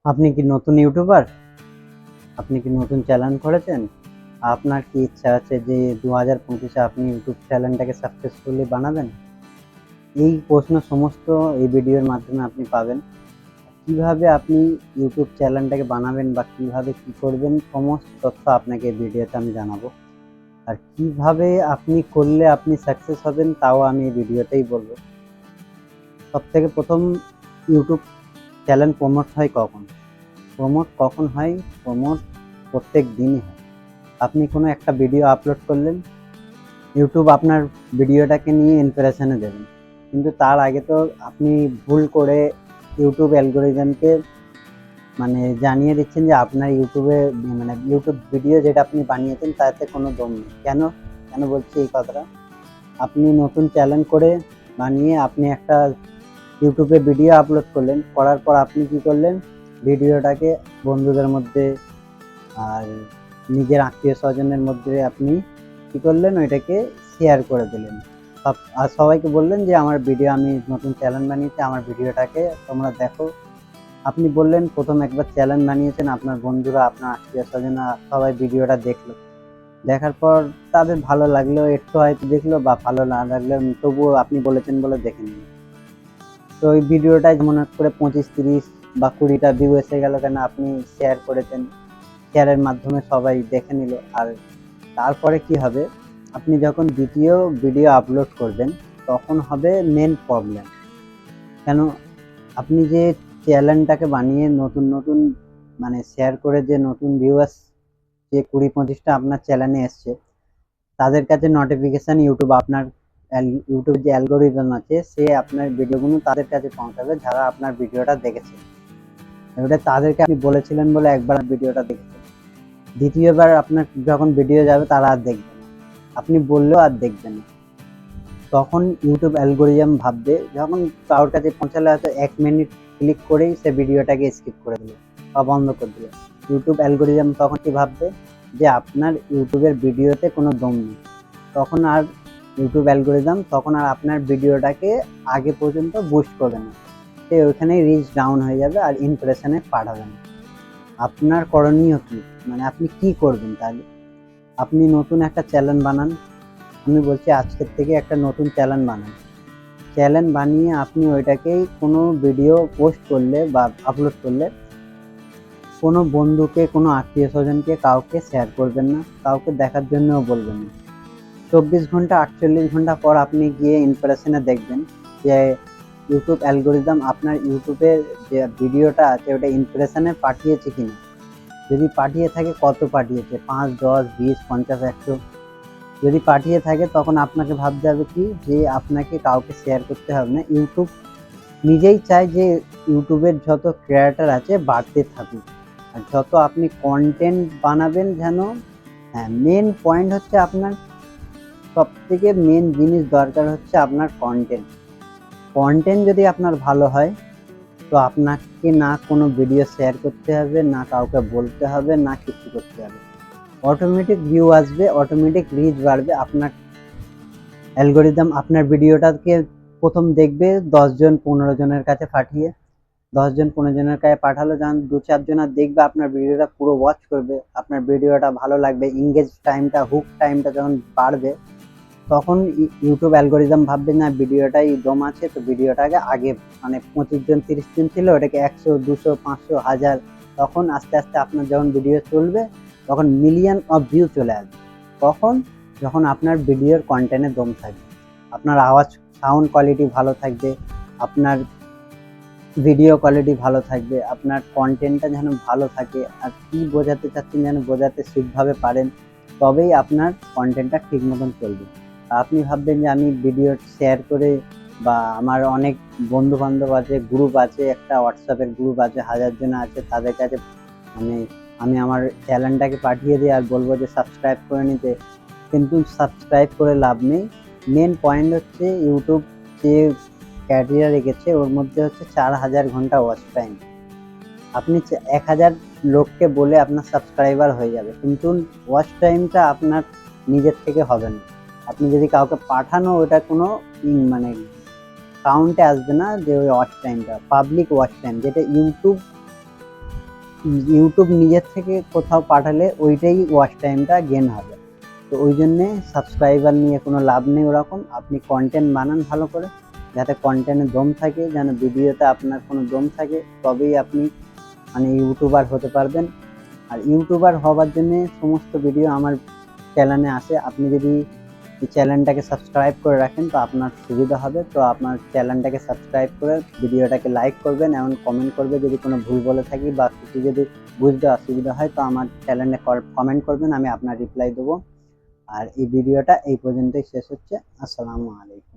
আপনি কি নতুন ইউটিউবার? আপনি কি নতুন চ্যানেল করেছেন? আপনার কি ইচ্ছা আছে যে 2025 এ আপনি ইউটিউব চ্যানেলটাকে সাকসেসফুলি বানাবেন? এই প্রশ্ন সমস্ত এই ভিডিওর মাধ্যমে আপনি পাবেন। কিভাবে আপনি ইউটিউব চ্যানেলটাকে বানাবেন বা কিভাবে কি করবেন সমস্ত তথ্য আপনাকে এই ভিডিওতে আমি জানাবো। আর কিভাবে আপনি করলে আপনি সাকসেস হবেন তাও আমি এই ভিডিওতেই বলবো। সবথেকে ১ম ইউটিউব চ্যানেল প্রমোট হয় কখন? কখন হয়? প্রমোট প্রত্যেক দিনই হয়। আপনি কোনো একটা ভিডিও আপলোড করলেন, ইউটিউব আপনার ভিডিওটাকে নিয়ে ইমপ্রেশনে দেবেন। কিন্তু তার আগে তো আপনি ভুল করে ইউটিউব অ্যালগরিদমকে জানিয়ে দিচ্ছেন যে আপনার ইউটিউব ভিডিও যেটা আপনি বানিয়েছেন তাতে কোনো দম নেই। কেন? কেন বলছি এই কথাটা? আপনি নতুন চ্যানেল করে বানিয়ে আপনি একটা ইউটিউবে ভিডিও আপলোড করলেন। করার পর আপনি কি করলেন? ভিডিওটাকে বন্ধুদের মধ্যে আর নিজের আত্মীয়-স্বজনের মধ্যে আপনি কি করলেন? ওইটাকে শেয়ার করে দিলেন। আর সবাইকে বললেন যে আমার ভিডিও আমি নতুন চ্যানেল বানিয়েছি, আমার ভিডিওটাকে তোমরা দেখো। আপনি বললেন ১ম একবার চ্যানেল বানিয়েছেন, আপনার বন্ধুরা, আপনার আত্মীয়-স্বজনরা সবাই ভিডিওটা দেখলো। দেখার পর তাদের ভালো লাগলো, একটু হয়তো দেখলো বা ভালো না লাগলেও তবুও আপনি বলেছেন বলে দেখে নিল। তো ওই ভিডিওটায় মনে করে ২৫, ৩০ বা ২০ টা ভিউ এসে গেল কেন আপনি শেয়ার করেছেন। শেয়ারের মাধ্যমে সবাই দেখে নিল। আর তারপরে কি হবে? আপনি যখন দ্বিতীয় ভিডিও আপলোড করবেন তখন হবে মেন প্রবলেম। কেন? আপনি যে চ্যানেলটাকে বানিয়ে নতুন শেয়ার করে যে নতুন ভিউয়ার্স যে ২০-২৫ টা আপনার চ্যানেলে এসছে, তাদের কাছে নোটিফিকেশন ইউটিউব যে অ্যালগরিদম আছে সে আপনার ভিডিওগুলো তাদের কাছে পৌঁছাবে যারা আপনার ভিডিওটা দেখেছে। এবারে তাদেরকে আপনি বলেছিলেন বলে একবার ভিডিওটা দেখেছে। দ্বিতীয়বার আপনার যখন ভিডিও যাবে তারা আর দেখবে না। আপনি বললেও আর দেখবে না। তখন ইউটিউব অ্যালগরিদম ভাববে, যখন কারোর কাছে পৌঁছালে হয়তো ১ মিনিট ক্লিক করেই সে ভিডিওটাকে স্কিপ করে দিল বা বন্ধ করে দিল। ইউটিউব অ্যালগরিদম তখন কি ভাববে? যে আপনার ইউটিউবের ভিডিওতে কোনো দম নেই। তখন আর আপনার ভিডিওটাকে আগে পর্যন্ত বুস্ট করবে না। সে ওইখানেই রিচ ডাউন হয়ে যাবে আর ইমপ্রেশনে পাঠাবে না। আপনার করণীয় কি? আপনি কি করবেন তাহলে? আপনি নতুন একটা চ্যানেল বানান। আমি বলছি আজকের থেকে একটা নতুন চ্যানেল বানান। চ্যানেল বানিয়ে আপনি ওইটাকেই কোনো ভিডিও পোস্ট করলে বা আপলোড করলে কোনো বন্ধুকে, কোনো আত্মীয়-স্বজনকে কাউকে শেয়ার করবেন না, কাউকে দেখার জন্যও বলবেন না। ২৪ ঘন্টা ৪৮ ঘন্টা পর আপনি গিয়ে ইমপ্রেশনে দেখবেন যে ইউটিউব অ্যালগরিদম আপনার ইউটিউবের যে ভিডিওটা আছে ওটা ইমপ্রেশনে পাঠিয়েছে কিনা। যদি পাঠিয়ে থাকে কত পাঠিয়েছে? ৫, ১০, ২০, ৫০, ১০০ যদি পাঠিয়ে থাকে তখন আপনাকে ভাবতে হবে কি যে আপনাকে কাউকে শেয়ার করতে হবে না। ইউটিউব নিজেই চায় যে ইউটিউবের যত ক্রিয়েটর আছে বাড়তে থাকুক। আর যত আপনি কনটেন্ট বানাবেন যেন মেন পয়েন্ট হচ্ছে আপনার সবথেকে মেন জিনিস দরকার হচ্ছে আপনার কনটেন্ট। কনটেন্ট যদি আপনার ভালো হয় তো আপনাকে না কোনো ভিডিও শেয়ার করতে হবে, না কাউকে বলতে হবে, না কিছু করতে হবে। অটোমেটিক ভিউ আসবে, অটোমেটিক রিচ বাড়বে। আপনার অ্যালগরিদম আপনার ভিডিওটাকে ১ম দেখবে ১০ জন ১৫ জনের কাছে পাঠিয়ে। ১০ জন ১৫ জনের কাছে পাঠালো, যখন ২-৪ জনা দেখবে আপনার ভিডিওটা পুরো ওয়াচ করবে, আপনার ভিডিওটা ভালো লাগবে, এনগেজ টাইমটা, হুক টাইমটা যখন বাড়বে তখন ইউটিউব অ্যালগরিদম ভাববে না ভিডিওটাই দম আছে, তো ভিডিওটাকে আগে ২৫ জন ৩০ জন ছিল ওটাকে ১০০, ২০০, ৫০০, ১০০০ তখন আস্তে আস্তে আপনার যখন ভিডিও চলবে তখন মিলিয়ন অফ ভিউ চলে আসবে। কখন? যখন আপনার ভিডিওর কন্টেন্টে দম থাকবে, আপনার আওয়াজ সাউন্ড কোয়ালিটি ভালো থাকবে, আপনার ভিডিও কোয়ালিটি ভালো থাকবে, আপনার কন্টেন্টটা যেন ভালো থাকে আর কি বোঝাতে চাচ্ছেন যেন বোঝাতে ঠিকভাবে পারেন, তবেই আপনার কন্টেন্টটা ঠিক মতন চলবে। আপনি ভাববেন যে আমি ভিডিও শেয়ার করে বা আমার অনেক বন্ধু-বান্ধব আছে, গ্রুপ আছে, একটা হোয়াটসঅ্যাপের গ্রুপ আছে, ১০০০ জন আছে, তাদের কাছে মানে আমি আমার চ্যানেলটাকে পাঠিয়ে দিই আর বলবো যে সাবস্ক্রাইব করে নিতে। কিন্তু সাবস্ক্রাইব করে লাভ নেই। মেন পয়েন্ট হচ্ছে ইউটিউব যে ক্রাইটেরিয়া রেখেছে ওর মধ্যে হচ্ছে ৪,০০০ ঘন্টা ওয়াচ টাইম। আপনি ১,০০০ লোককে বলে আপনার সাবস্ক্রাইবার হয়ে যাবে, কিন্তু ওয়াচ টাইমটা আপনার নিজের থেকে হবে না। আপনি যদি কাউকে পাঠানো ওটা কোনো কাউন্টে আসবে না যে ওই ওয়াচ টাইমটা, পাবলিক ওয়াচ টাইম যেটা ইউটিউব ইউটিউব নিজের থেকে কোথাও পাঠালে ওইটাই ওয়াচ টাইমটা গেন হবে। তো ওই জন্যে সাবস্ক্রাইবার নিয়ে কোনো লাভ নেই ওরকম। আপনি কন্টেন্ট বানান ভালো করে, যাতে কন্টেন্টে দম থাকে, যেন ভিডিওতে আপনার কোনো দম থাকে, তবেই আপনি মানে ইউটিউবার হতে পারবেন। আর ইউটিউবার হওয়ার জন্যে সমস্ত ভিডিও আমার চ্যানেলে আসে। আপনি যদি এই চ্যানেলটাকে সাবস্ক্রাইব করে রাখেন তো আপনার সুবিধা হবে। তো আপনার চ্যানেলটাকে সাবস্ক্রাইব করে ভিডিওটাকে লাইক করবেন এবং কমেন্ট করবে। যদি কোনো ভুল বলে থাকি বা কিছু যদি বুঝতে অসুবিধা হয় তো আমার চ্যানেলে কমেন্ট করবেন, আমি আপনার রিপ্লাই দেবো। আর এই ভিডিওটা এই পর্যন্তই শেষ হচ্ছে। আসসালামু আলাইকুম।